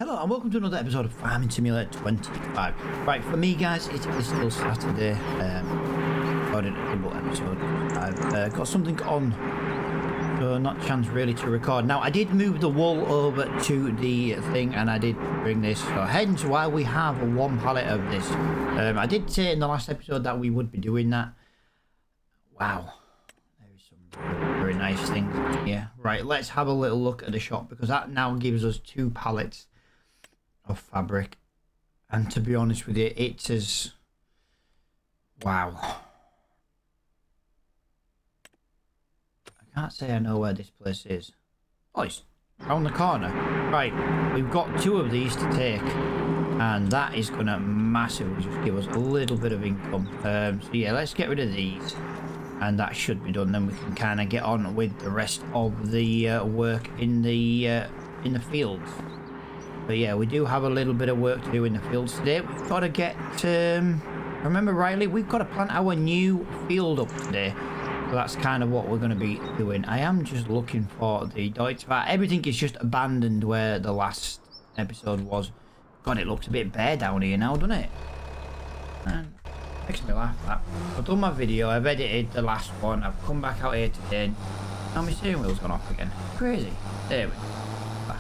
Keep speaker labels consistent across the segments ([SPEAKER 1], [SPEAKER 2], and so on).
[SPEAKER 1] Hello and welcome to another episode of Farming Simulator 25. Right, for me guys, it is still Saturday. Recording a double episode. I've got something on, so not a chance really to record. Now, I did move the wool over to the thing and I did bring this, so hence why we have one pallet of this. I did say in the last episode that we would be doing that. Wow. Very nice things here. Right, let's have a little look at the shop because that now gives us 2 pallets of fabric, and to be honest with you, it's as wow. I can't say I know where this place is. Oh, it's around the corner. Right, we've got 2 of these to take, and that is gonna massively just give us a little bit of income. So yeah, let's get rid of these. And that should be done. Then we can kind of get on with the rest of the work in the fields. But yeah, we do have a little bit of work to do in the fields today. We've got to get, remember rightly, we've got to plant our new field up today. So that's kind of what we're going to be doing. I am just looking for the Deutschvat. Everything is just abandoned where the last episode was. God, it looks a bit bare down here now, doesn't it? Man. Makes me laugh, that. I've done my video, I've edited the last one, I've come back out here today, now my steering wheel's gone off again. Crazy. There we go. Back.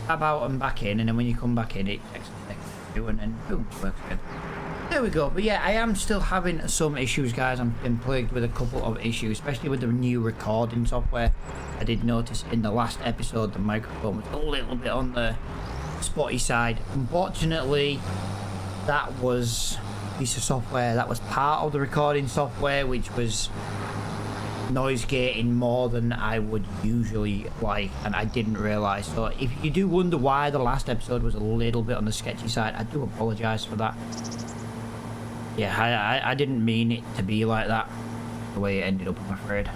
[SPEAKER 1] Tab out and back in, and then when you come back in, it takes a second to do, and then boom, it works again. There we go. But yeah, I am still having some issues, guys. I've been plagued with a couple of issues, especially with the new recording software. I did notice in the last episode the microphone was a little bit on the spotty side. Unfortunately, that was piece of software that was part of the recording software, which was noise gating more than I would usually like, and I didn't realize. So if you do wonder why the last episode was a little bit on the sketchy side, I do apologize for that. Yeah, I didn't mean it to be like that, the way it ended up, I'm afraid.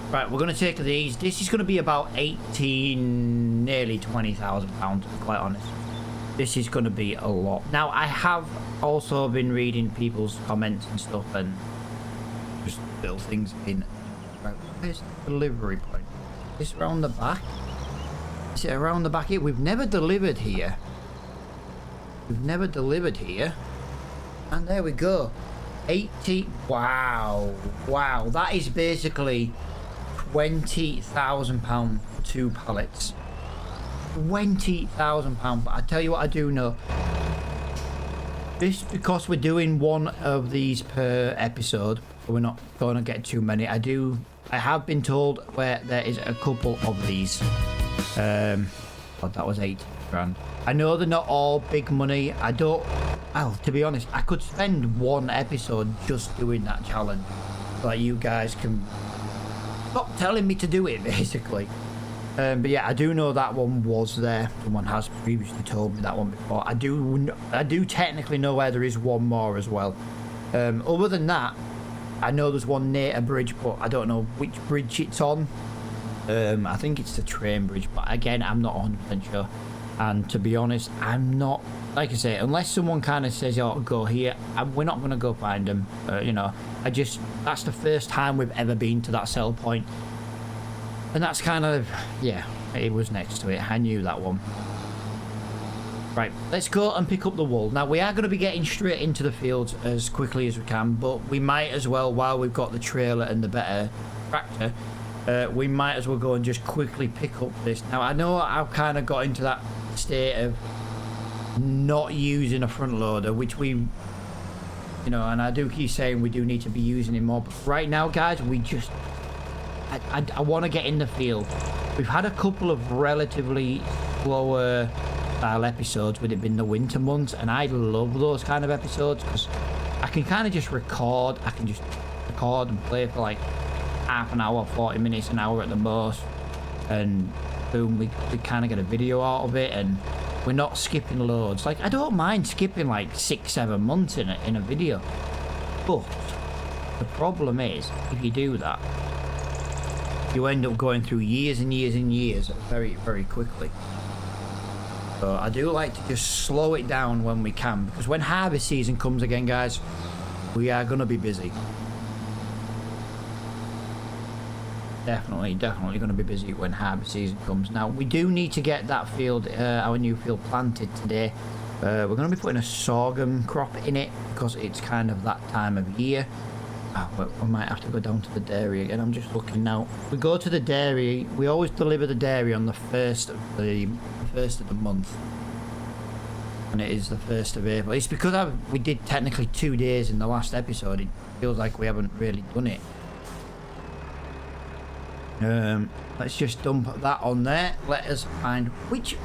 [SPEAKER 1] Right, we're going to take these. This is going to be about 18, nearly 20,000 pounds, to be quite honest. This is going to be a lot. Now, I have also been reading people's comments and stuff and just little things in. Right, where's the delivery point? Is this around the back? Is it around the back here? We've never delivered here. We've never delivered here. And there we go. 80. Wow. Wow. That is basically £20,000 for 2 pallets. £20,000, but I tell you what I do know. This, because we're doing one of these per episode, we're not going to get too many. I have been told where there is a couple of these. God, that was 8 grand. I know they're not all big money. Well, to be honest, I could spend one episode just doing that challenge. Like, you guys can stop telling me to do it, basically. But yeah, I do know that one was there. Someone has previously told me that one before. I do technically know where there is one more as well. Other than that, I know there's one near a bridge, but I don't know which bridge it's on. I think it's the train bridge, but again, I'm not 100% sure. And to be honest, I'm not, like I say, unless someone kind of says, oh, go here, we're not going to go find them. You know, that's the first time we've ever been to that sell point. And that's kind of, yeah, it was next to it. I knew that one. Right, let's go and pick up the wool. Now, we are going to be getting straight into the fields as quickly as we can, but we might as well, while we've got the trailer and the better tractor, we might as well go and just quickly pick up this. Now, I know I've kind of got into that state of not using a front loader, which we, you know, and I do keep saying we do need to be using it more. But right now, guys, we just... I want to get in the field. We've had a couple of relatively slower style episodes with it being the winter months, and I love those kind of episodes because I can kind of just record. I can just record and play for like half an hour, 40 minutes, an hour at the most, and boom, we kind of get a video out of it, and we're not skipping loads. Like, I don't mind skipping like 6-7 months in a video, but the problem is if you do that, you end up going through years and years and years very, very quickly. So I do like to just slow it down when we can, because when harvest season comes again, guys, we are going to be busy. definitely going to be busy when harvest season comes. Now, we do need to get that field, our new field, planted today. We're going to be putting a sorghum crop in it because it's kind of that time of year. We might have to go down to the dairy again. I'm just looking now. We go to the dairy. We always deliver the dairy on the first of the month, and it is the 1st of April. It's because we did technically 2 days in the last episode. It feels like we haven't really done it. Let's just dump that on there. Let us find which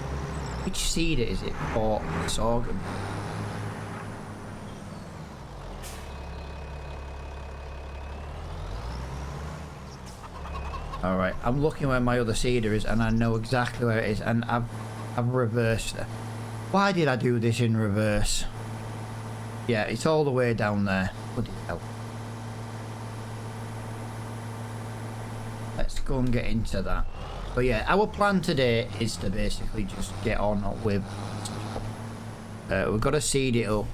[SPEAKER 1] seed is it for sorghum. All right, I'm looking where my other seeder is, and I know exactly where it is, and I've reversed it. Why did I do this in reverse? Yeah, it's all the way down there. Bloody hell. Let's go and get into that. But yeah, our plan today is to basically just get on with. We've got to seed it up.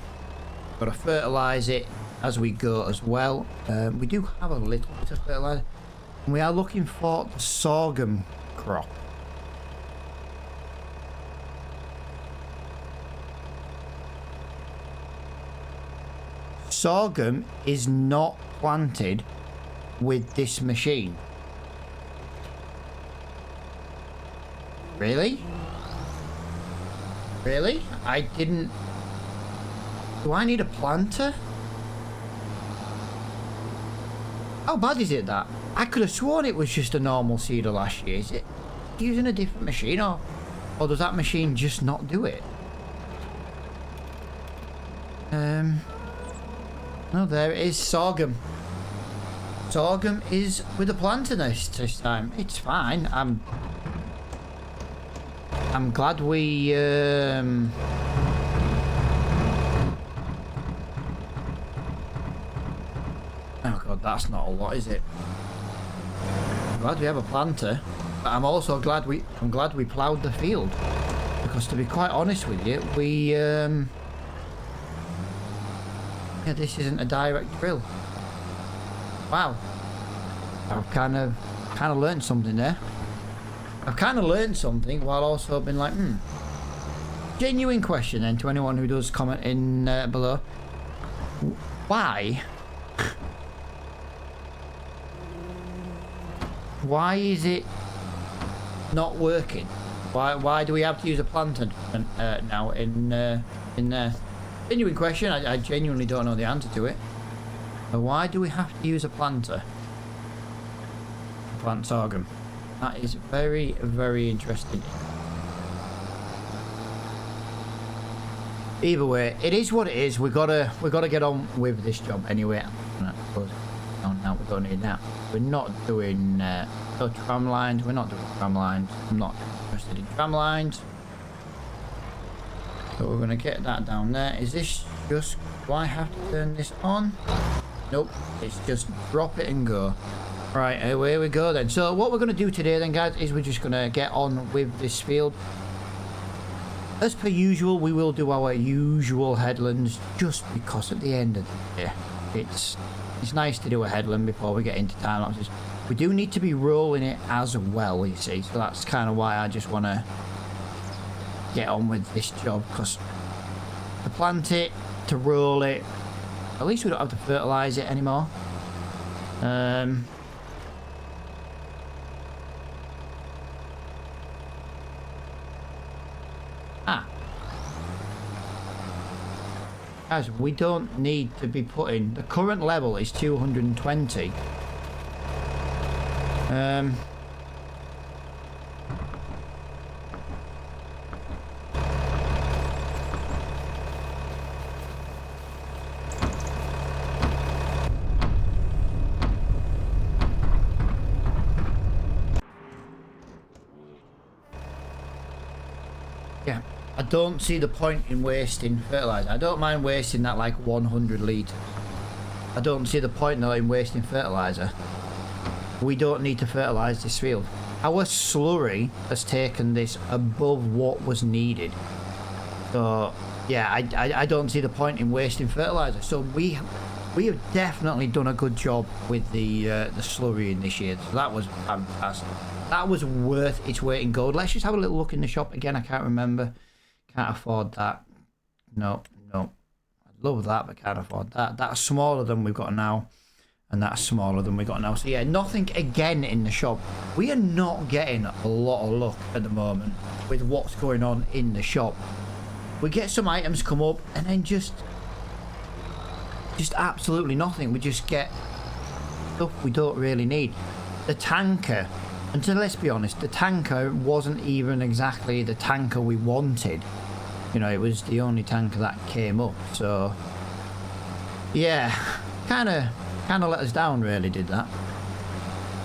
[SPEAKER 1] We've got to fertilise it as we go as well. We do have a little bit of fertiliser. We are looking for the sorghum crop. Sorghum is not planted with this machine. Really? Really? I didn't... Do I need a planter? How bad is it that? I could have sworn it was just a normal seeder last year. Is it using a different machine, or does that machine just not do it? No, there it is. Sorghum. Sorghum is with a planter this time. It's fine. I'm glad we Oh god, that's not a lot, is it? I'm glad we have a planter, but I'm also glad we ploughed the field, because to be quite honest with you, yeah, this isn't a direct drill. Wow, I've kind of learned something there. I've kind of learned something while also been like, Genuine question then to anyone who does comment in below. Why is it not working? Why do we have to use a planter now in there? Genuine question. I genuinely don't know the answer to it. But why do we have to use a planter to plant sorghum? That is very, very interesting. Either way, it is what it is. We gotta get on with this job anyway. Now we're going in now. We're not doing tram lines. We're not doing tram lines. I'm not interested in tram lines. So we're gonna get that down there. Is this just? Do I have to turn this on? Nope. It's just drop it and go. Right, away we go then. So what we're going to do today then, guys, is we're just going to get on with this field. As per usual, we will do our usual headlands, just because at the end of the day, it's nice to do a headland before we get into time lapses. We do need to be rolling it as well, you see, so that's kind of why I just want to get on with this job, because to plant it, to roll it, at least we don't have to fertilise it anymore. Guys, we don't need to be putting... The current level is 220. Yeah. I don't see the point in wasting fertiliser. I don't mind wasting that like 100 litres. I don't see the point though in wasting fertiliser. We don't need to fertilise this field. Our slurry has taken this above what was needed. So yeah, I don't see the point in wasting fertiliser. So we have definitely done a good job with the slurrying this year. So that was fantastic. That was worth its weight in gold. Let's just have a little look in the shop again. I can't remember. Can't afford that. No. I'd love that, but can't afford that. That's smaller than we've got now. And that's smaller than we got now. So yeah, nothing again in the shop. We are not getting a lot of luck at the moment with what's going on in the shop. We get some items come up and then just absolutely nothing. We just get stuff we don't really need. The tanker, and so let's be honest, the tanker wasn't even exactly the tanker we wanted. You know, it was the only tanker that came up. So yeah, kind of let us down, really, did that.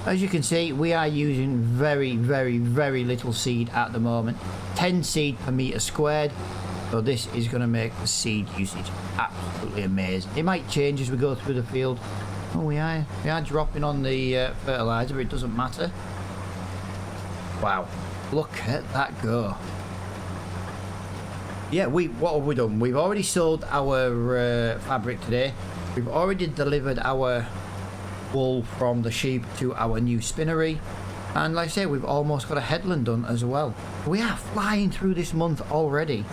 [SPEAKER 1] As you can see, we are using very little seed at the moment. 10 seed per meter squared. So this is going to make the seed usage absolutely amazing. It might change as we go through the field. Oh, we are dropping on the fertilizer, but it doesn't matter. Wow, look at that go. Yeah, what have we done? We've already sold our fabric today. We've already delivered our wool from the sheep to our new spinnery. And like I say, we've almost got a headland done as well. We are flying through this month already.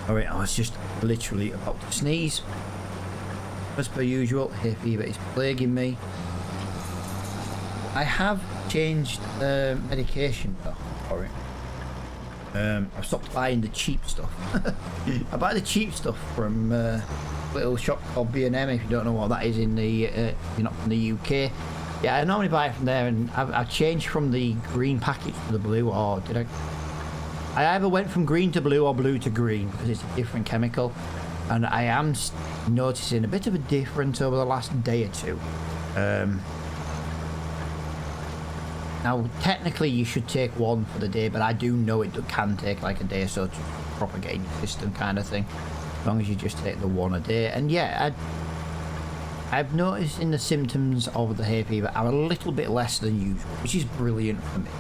[SPEAKER 1] Alright, I was just literally about to sneeze. As per usual, hay fever is plaguing me. I have changed medication though for it. I've stopped buying the cheap stuff. I buy the cheap stuff from a little shop called B&M, if you don't know what that is in the you're not from the UK. Yeah, I normally buy it from there, and I've changed from the green package to the blue, or did I? I either went from green to blue or blue to green because it's a different chemical, and I am noticing a bit of a difference over the last day or two. Now, technically, you should take one for the day, but I do know it can take like a day or so to propagate your system, kind of thing. As long as you just take the one a day. And yeah, I've noticed in the symptoms of the hay fever are a little bit less than usual, which is brilliant for me.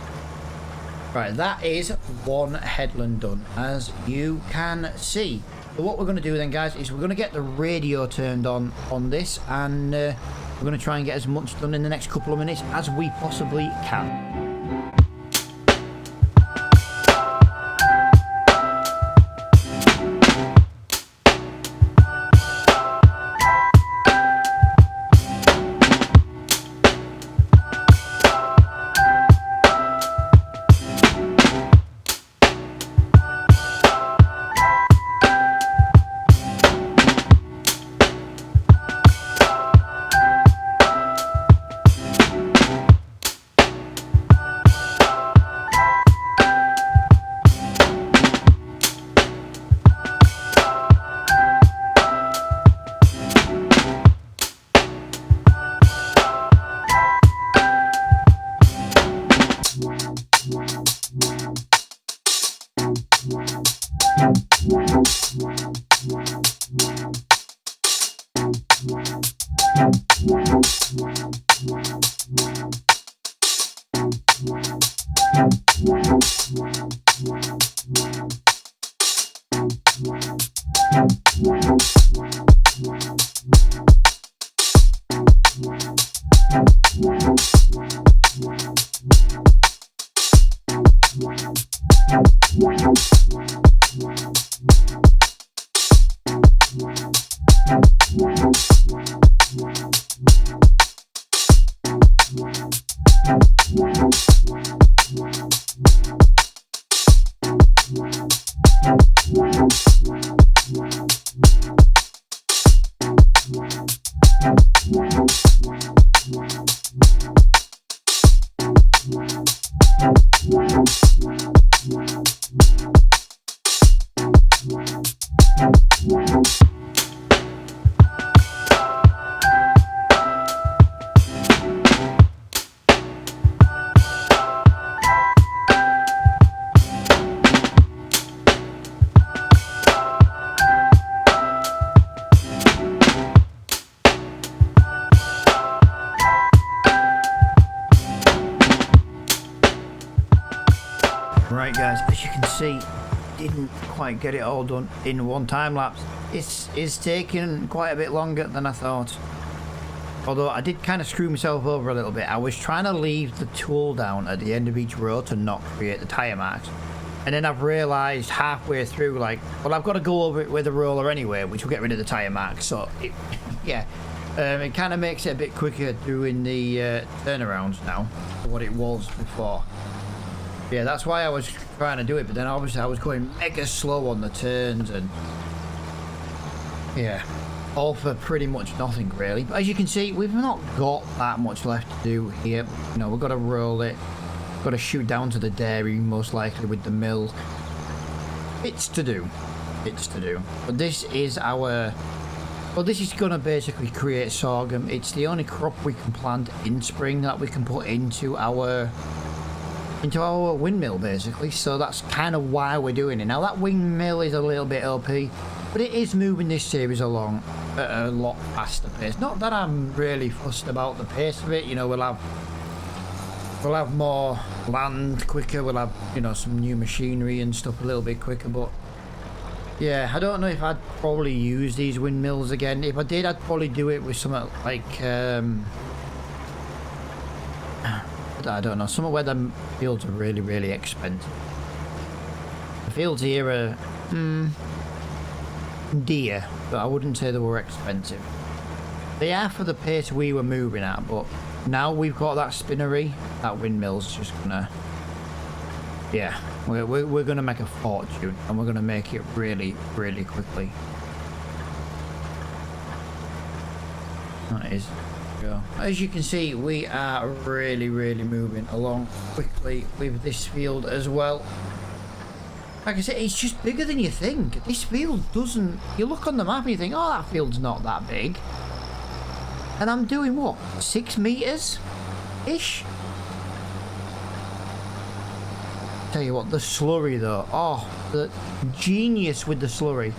[SPEAKER 1] Right, that is one headland done, as you can see. So what we're going to do then, guys, is we're going to get the radio turned on this, and we're going to try and get as much done in the next couple of minutes as we possibly can. Right guys, as you can see, didn't quite get it all done in one time lapse. it's taking quite a bit longer than I thought. Although I did kind of screw myself over a little bit. I was trying to leave the tool down at the end of each row to not create the tyre marks. And then I've realised halfway through, like, well, I've got to go over it with a roller anyway, which will get rid of the tyre marks. So, it kind of makes it a bit quicker doing the turnarounds now than what it was before. Yeah, that's why I was trying to do it. But then obviously I was going mega slow on the turns and... yeah. All for pretty much nothing, really. But as you can see, we've not got that much left to do here. You know, we've got to roll it. Got to shoot down to the dairy, most likely, with the mill. It's to do. It's to do. But this is our... well, this is going to basically create sorghum. It's the only crop we can plant in spring that we can put into our windmill, basically. So that's kind of why we're doing it. Now, that windmill is a little bit OP, but it is moving this series along at a lot faster pace. Not that I'm really fussed about the pace of it. You know, we'll have more land quicker. We'll have, you know, some new machinery and stuff a little bit quicker. But yeah, I don't know if I'd probably use these windmills again. If I did, I'd probably do it with something like I don't know, somewhere where the fields are really, really expensive. The fields here are dear, but I wouldn't say they were expensive. They are for the pace we were moving at, but now we've got that spinnery, that windmill's just gonna... yeah, we're gonna make a fortune, and we're gonna make it really, really quickly. That is... as you can see, we are really, really moving along quickly with this field as well. Like I said, it's just bigger than you think. This field doesn't... you look on the map and you think, oh, that field's not that big. And I'm doing what? 6 meters? Ish? Tell you what, the slurry though. Oh, the genius with the slurry.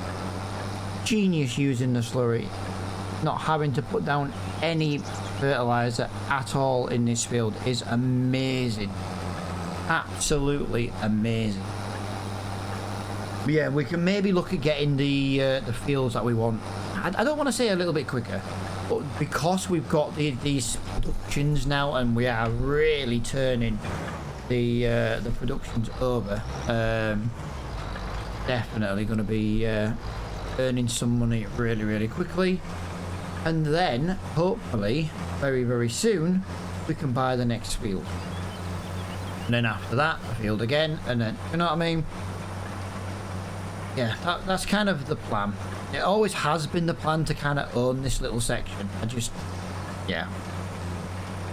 [SPEAKER 1] Genius using the slurry. Not having to put down any fertilizer at all in this field is amazing. Absolutely amazing. But yeah, we can maybe look at getting the fields that we want. I don't want to say a little bit quicker, but because we've got these productions now and we are really turning the productions over, definitely going to be earning some money really, really quickly. And then, hopefully, very, very soon, we can buy the next field. And then after that, a field again, and then, you know what I mean? Yeah, that's kind of the plan. It always has been the plan to kind of own this little section. Yeah.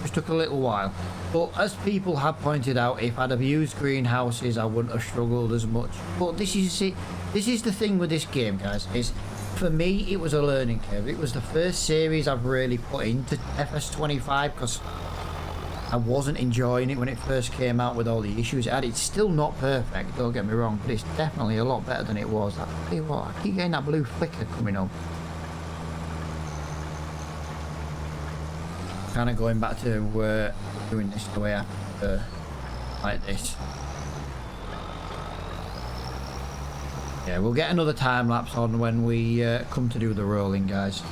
[SPEAKER 1] Just took a little while. But as people have pointed out, if I'd have used greenhouses, I wouldn't have struggled as much. But this is it. This is the thing with this game, guys, is... for me, it was a learning curve. It was the first series I've really put into FS25 because I wasn't enjoying it when it first came out with all the issues it had. It's still not perfect, don't get me wrong, but it's definitely a lot better than it was. I tell you what, I keep getting that blue flicker coming up. Kind of going back to doing this the way I prefer, like this. Yeah, we'll get another time lapse on when we come to do the rolling, guys.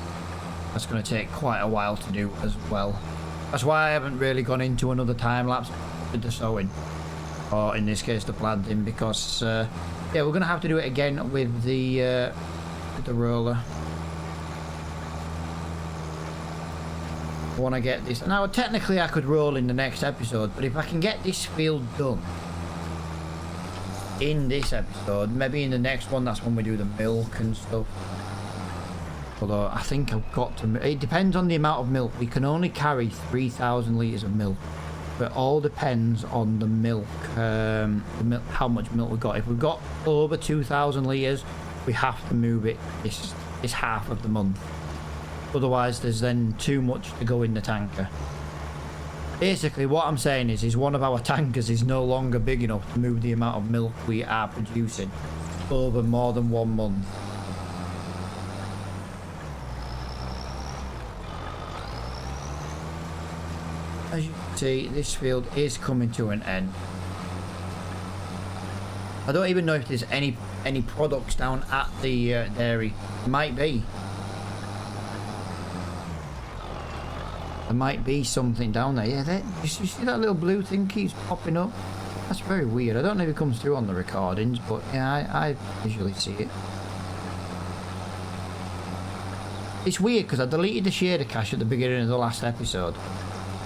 [SPEAKER 1] That's going to take quite a while to do as well. That's why I haven't really gone into another time lapse with the sowing, or in this case the planting, because yeah, we're going to have to do it again with the roller. I want to get this. Now, technically I could roll in the next episode, but if I can get this field done in this episode, maybe in the next one, that's when we do the milk and stuff. Although I think I've got to... it depends on the amount of milk. We can only carry 3,000 litres of milk. But it all depends on the milk, how much milk we've got. If we've got over 2,000 litres, we have to move it this half of the month. Otherwise, there's then too much to go in the tanker. Basically, what I'm saying is one of our tankers is no longer big enough to move the amount of milk we are producing over more than 1 month. As you can see, this field is coming to an end. I don't even know if there's any any products down at the dairy. Might be. There might be something down there. Yeah, you see that little blue thing keeps popping up? That's very weird. I don't know if it comes through on the recordings, but yeah, I visually see it. It's weird because I deleted the shader cache at the beginning of the last episode.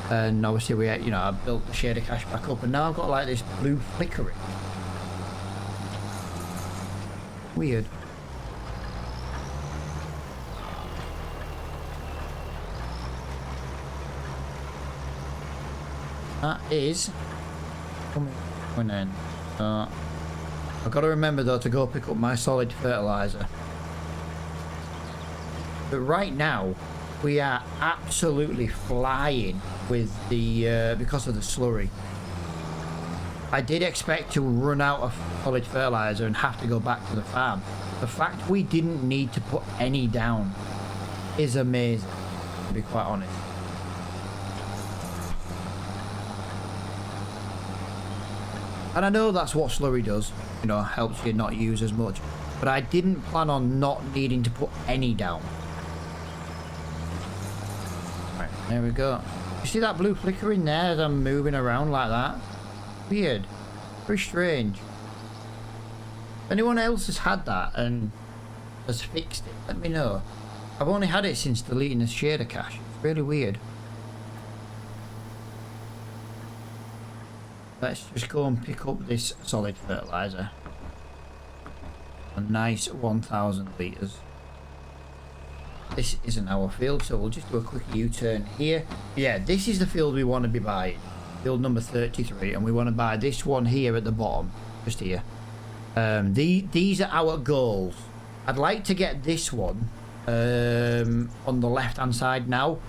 [SPEAKER 1] And obviously we, you know, I built the shader cache back up, and now I've got like this blue flickering. Weird. That is coming in. I've got to remember though to go pick up my solid fertilizer. But right now we are absolutely flying with the because of the slurry. I did expect to run out of solid fertilizer and have to go back to the farm. The fact we didn't need to put any down is amazing, to be quite honest. And I know that's what slurry does, you know, helps you not use as much. But I didn't plan on not needing to put any down. Right, there we go. You see that blue flickering there as I'm moving around like that? Weird. Very strange. If anyone else has had that and has fixed it, let me know. I've only had it since deleting the shader cache. It's really weird. Let's just go and pick up this solid fertilizer. A nice 1,000 litres. This isn't our field, so we'll just do a quick U-turn here. Yeah, this is the field we want to be buying. Field number 33, and we want to buy this one here at the bottom. Just here. These are our goals. I'd like to get this one on the left-hand side now.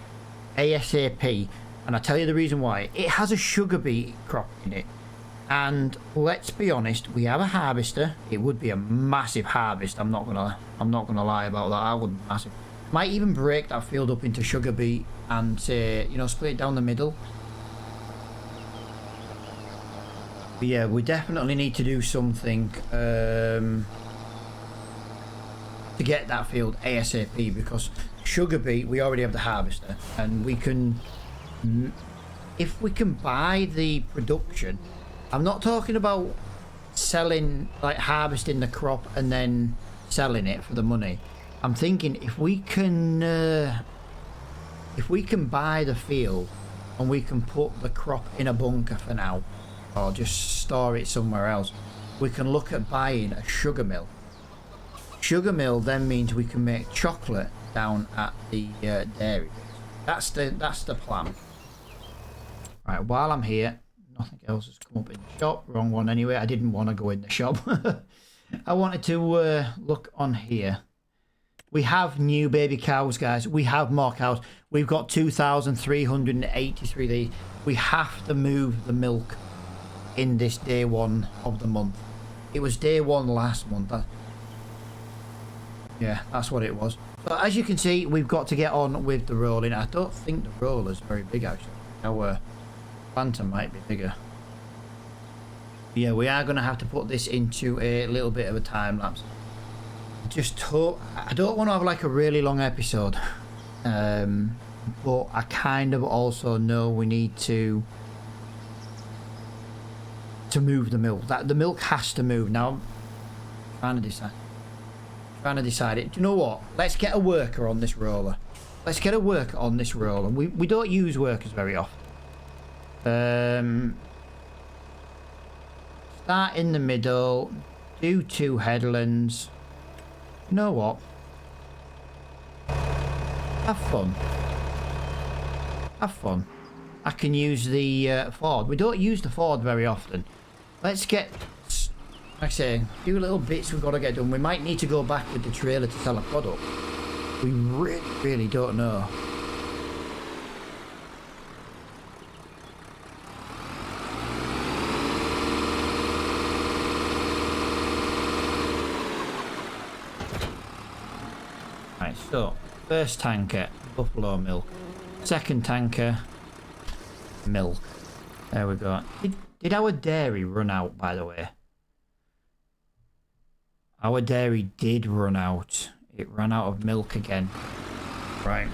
[SPEAKER 1] ASAP. And I'll tell you the reason why. It has a sugar beet crop in it. And let's be honest, we have a harvester. It would be a massive harvest. I'm not gonna lie about that. I wouldn't massive. Might even break that field up into sugar beet and say, you know, split it down the middle. But yeah, we definitely need to do something to get that field ASAP, because sugar beet, we already have the harvester, and we can, if we can buy the production. I'm not talking about selling, like harvesting the crop and then selling it for the money. I'm thinking if we can buy the field and we can put the crop in a bunker for now, or just store it somewhere else, we can look at buying a sugar mill. Sugar mill then means we can make chocolate down at the dairy. That's the plan. Right, while I'm here, nothing else has come up in the shop. Wrong one anyway. I didn't want to go in the shop. I wanted to look on here. We have new baby cows, guys. We have more cows. We've got 2,383 days. We have to move the milk in this day one of the month. It was day one last month. Yeah, that's what it was. But as you can see, we've got to get on with the rolling. I don't think the roller's very big, actually. Our Phantom might be bigger. Yeah, we are going to have to put this into a little bit of a time lapse. Just hope, I don't want to have like a really long episode, but I kind of also know we need to move the milk. That the milk has to move. Now I'm trying to decide it. Do you know what? Let's get a worker on this roller. Let's get a worker on this roller. We don't use workers very often. Start in the middle, do 2 headlands. You know what? Have fun. Have fun. I can use the Ford. We don't use the Ford very often. Let's get, like I say, a few little bits we've got to get done. We might need to go back with the trailer to sell a product. We really, really don't know. Right, so first tanker, buffalo milk. Second tanker, milk. There we go. Did our dairy run out, by the way? Our dairy did run out. It ran out of milk again. Right.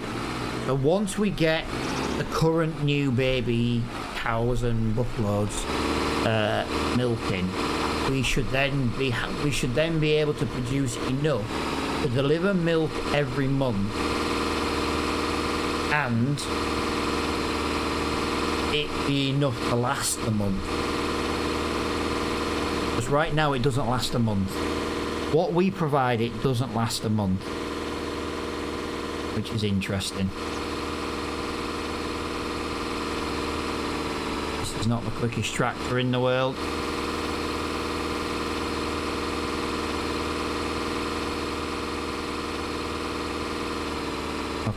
[SPEAKER 1] So once we get the current new baby cows and buffaloes milking, we should then be able to produce enough to deliver milk every month, and it be enough to last a month. Because right now it doesn't last a month. What we provide, it doesn't last a month, which is interesting. This is not the quickest tractor in the world.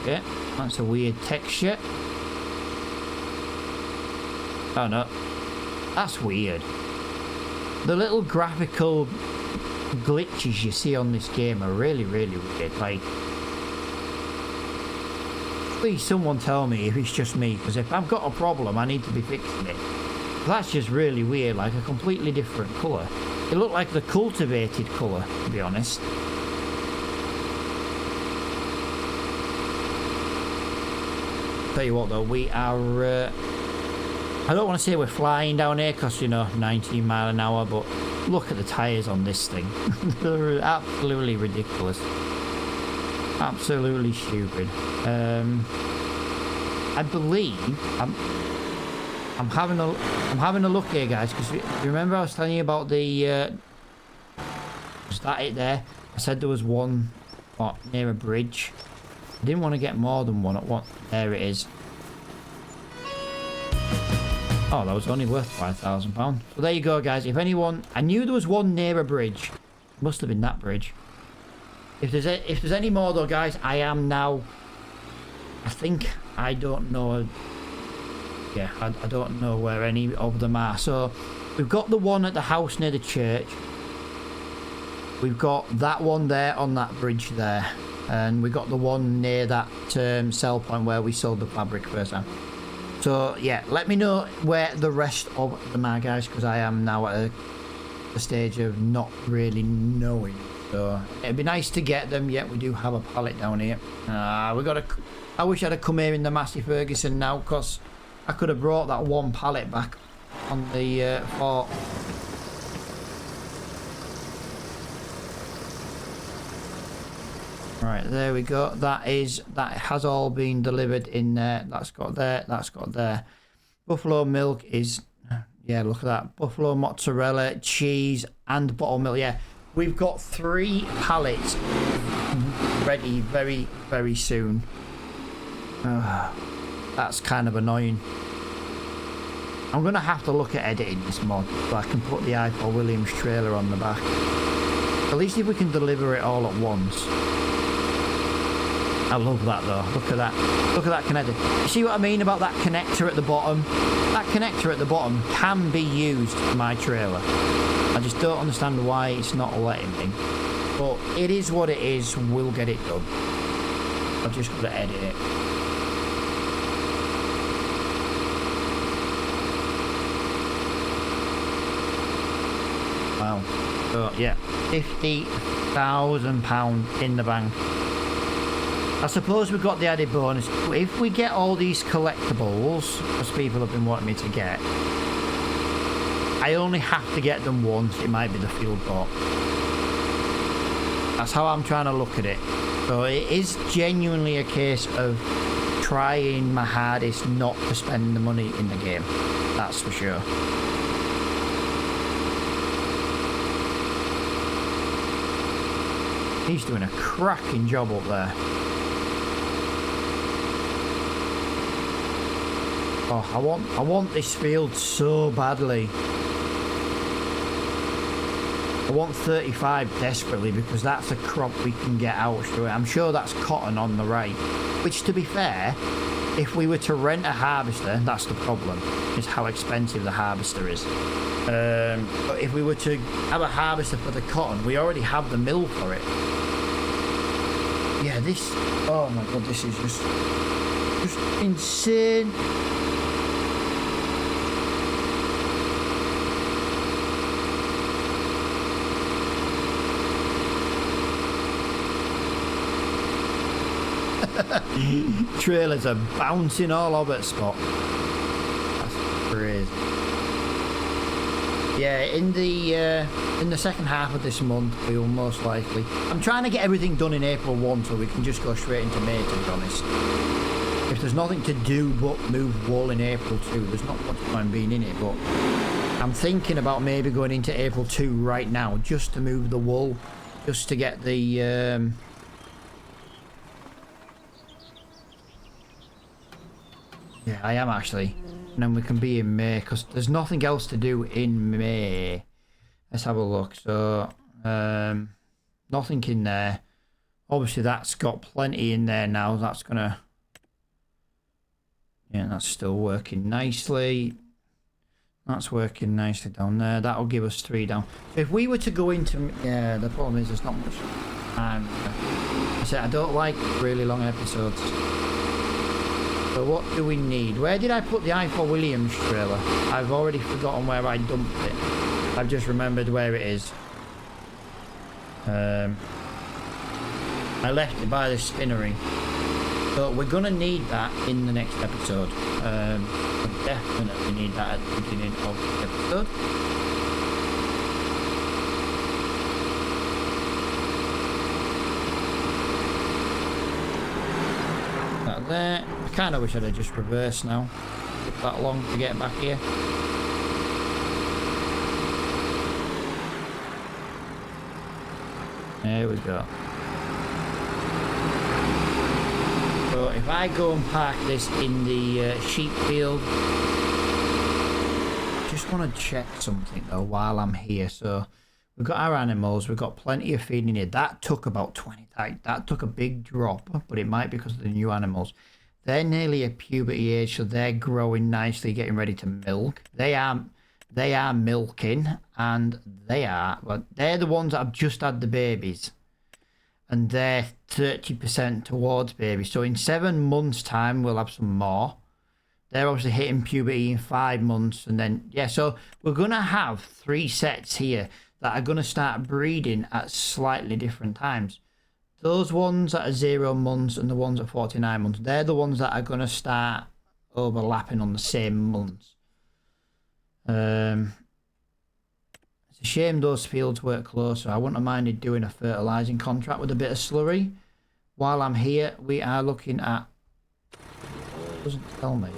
[SPEAKER 1] Okay, that's a weird texture. Oh no, that's weird. The little graphical glitches you see on this game are really, really weird. Like, please someone tell me if it's just me, because if I've got a problem I need to be fixing it. That's just really weird, like a completely different colour. It looked like the cultivated colour, to be honest. Tell you what though, we are I don't want to say we're flying down here because, you know, 19 mile an hour, but look at the tyres on this thing. They're absolutely ridiculous. Absolutely stupid. I believe I'm having a look here, guys, because remember I was telling you about the was that it there? I said there was one near a bridge. I didn't want to get more than one at one. There it is. Oh, that was only worth £5,000. So there you go, guys. If anyone, I knew there was one near a bridge. Must have been that bridge. If there's any more though, guys, I am now. I don't know. Yeah, I don't know where any of them are. So we've got the one at the house near the church. We've got that one there on that bridge there, and we got the one near that sell point where we sold the fabric first time. So yeah, let me know where the rest of them are, guys, because I am now at a stage of not really knowing. So it'd be nice to get them. Yet we do have a pallet down here. I wish I'd have come here in the Massey Ferguson now, because I could have brought that one pallet back on the fort. Right, there we go. That has all been delivered in there. That's got there. That's got there. Buffalo milk is, yeah, look at that. Buffalo mozzarella, cheese, and bottled milk. Yeah, we've got 3 pallets ready very, very soon. That's kind of annoying. I'm gonna have to look at editing this mod so I can put the I4 Williams trailer on the back. At least if we can deliver it all at once. I love that though. Look at that. Look at that connector. You see what I mean about that connector at the bottom? That connector at the bottom can be used for my trailer. I just don't understand why it's not letting me. But it is what it is. We'll get it done. I've just got to edit it. Wow. So yeah, £50,000 in the bank. I suppose we've got the added bonus. If we get all these collectibles, as people have been wanting me to get, I only have to get them once. It might be the field bot. That's how I'm trying to look at it. So it is genuinely a case of trying my hardest not to spend the money in the game. That's for sure. He's doing a cracking job up there. Oh, I want this field so badly. I want 35 desperately, because that's a crop we can get out through it. I'm sure that's cotton on the right. Which, to be fair, if we were to rent a harvester, that's the problem, is how expensive the harvester is. But if we were to have a harvester for the cotton, we already have the mill for it. Yeah, this... Oh my god, this is just insane. Trailers are bouncing all over the spot. That's crazy. Yeah, in the second half of this month, we will most likely. I'm trying to get everything done in April 1 so we can just go straight into May, to be honest. If there's nothing to do but move wool in April 2, there's not much point being in it, but I'm thinking about maybe going into April 2 right now just to move the wool, just to get the yeah, I am actually. And then we can be in May, because there's nothing else to do in May. Let's have a look. So, nothing in there. Obviously, that's got plenty in there now. That's going to... Yeah, that's still working nicely. That's working nicely down there. That'll give us 3 down. So if we were to go into... Yeah, the problem is there's not much time. I said I don't like really long episodes. So what do we need? Where did I put the I4 Williams trailer? I've already forgotten where I dumped it. I've just remembered where it is. I left it by the spinnery. So we're going to need that in the next episode. We definitely need that at the beginning of the episode. That there. I kind of wish I'd have just reversed now. Took that long to get back here. There we go. So if I go and park this in the sheep field, just want to check something though while I'm here. So we've got our animals, we've got plenty of feeding here. That took about 20. That took a big drop, but it might be because of the new animals. They're nearly at puberty age, so they're growing nicely, getting ready to milk. They are milking, and they're the ones that have just had the babies, and they're 30% towards babies. So in 7 months' time, we'll have some more. They're obviously hitting puberty in 5 months, and then yeah. So we're gonna have 3 sets here that are gonna start breeding at slightly different times. Those ones that are 0 months and the ones at 49 months, they're the ones that are going to start overlapping on the same months. It's a shame those fields weren't closer. I wouldn't have minded doing a fertilising contract with a bit of slurry. While I'm here, we are looking at... It doesn't tell me.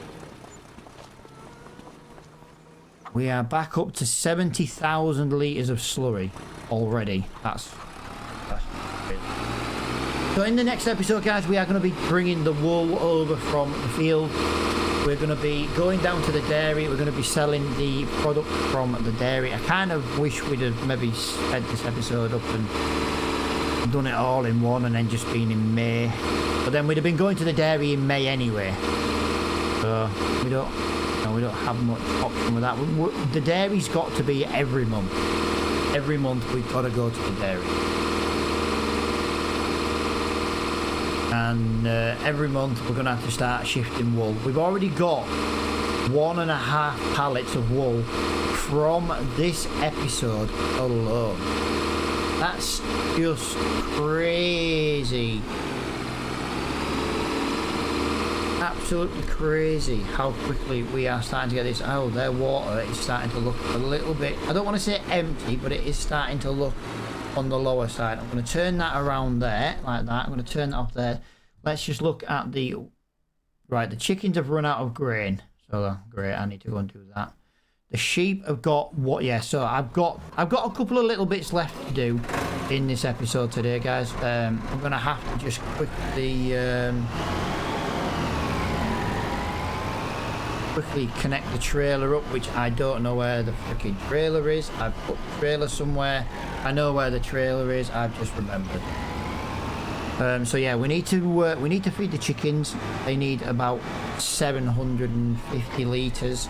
[SPEAKER 1] We are back up to 70,000 litres of slurry already. That's great. So in the next episode, guys, we are going to be bringing the wool over from the field. We're going to be going down to the dairy. We're going to be selling the product from the dairy. I kind of wish we'd have maybe sped this episode up and done it all in one and then just been in May. But then we'd have been going to the dairy in May anyway. So we don't have much option with that. The dairy's got to be every month. Every month we've got to go to the dairy. And every month we're going to have to start shifting wool. We've already got 1.5 pallets of wool from this episode alone. That's just crazy. Absolutely crazy how quickly we are starting to get this. Oh, their water is starting to look a little bit, I don't want to say empty, but it is starting to look on the lower side. I'm going to turn that around there like that. I'm going to turn that off there. Let's just look at the right. The chickens have run out of grain, so great. I need to go and do that. The sheep have got what? Yeah. So I've got a couple of little bits left to do in this episode today, guys. I'm going to have to just quickly connect the trailer up, which I don't know where the freaking trailer is. I've put the trailer somewhere. I know where the trailer is. I've just remembered. So yeah, we need to feed the chickens. They need about 750 litres.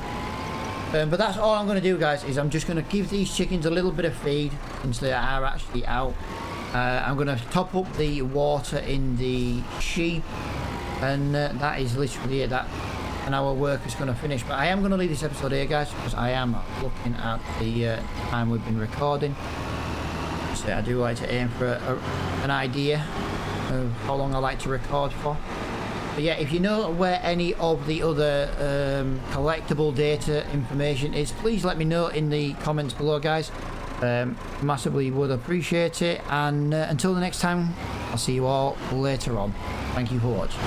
[SPEAKER 1] But that's all I'm going to do, guys. Is I'm just going to give these chickens a little bit of feed since they are actually out. I'm going to top up the water in the sheep, and that is literally it. And our work is going to finish. But I am going to leave this episode here, guys, because I am looking at the time we've been recording. So I do like to aim for an idea of how long I like to record for. But yeah, if you know where any of the other collectible data information is, please let me know in the comments below, guys. Massively would appreciate it. And until the next time, I'll see you all later on. Thank you for watching.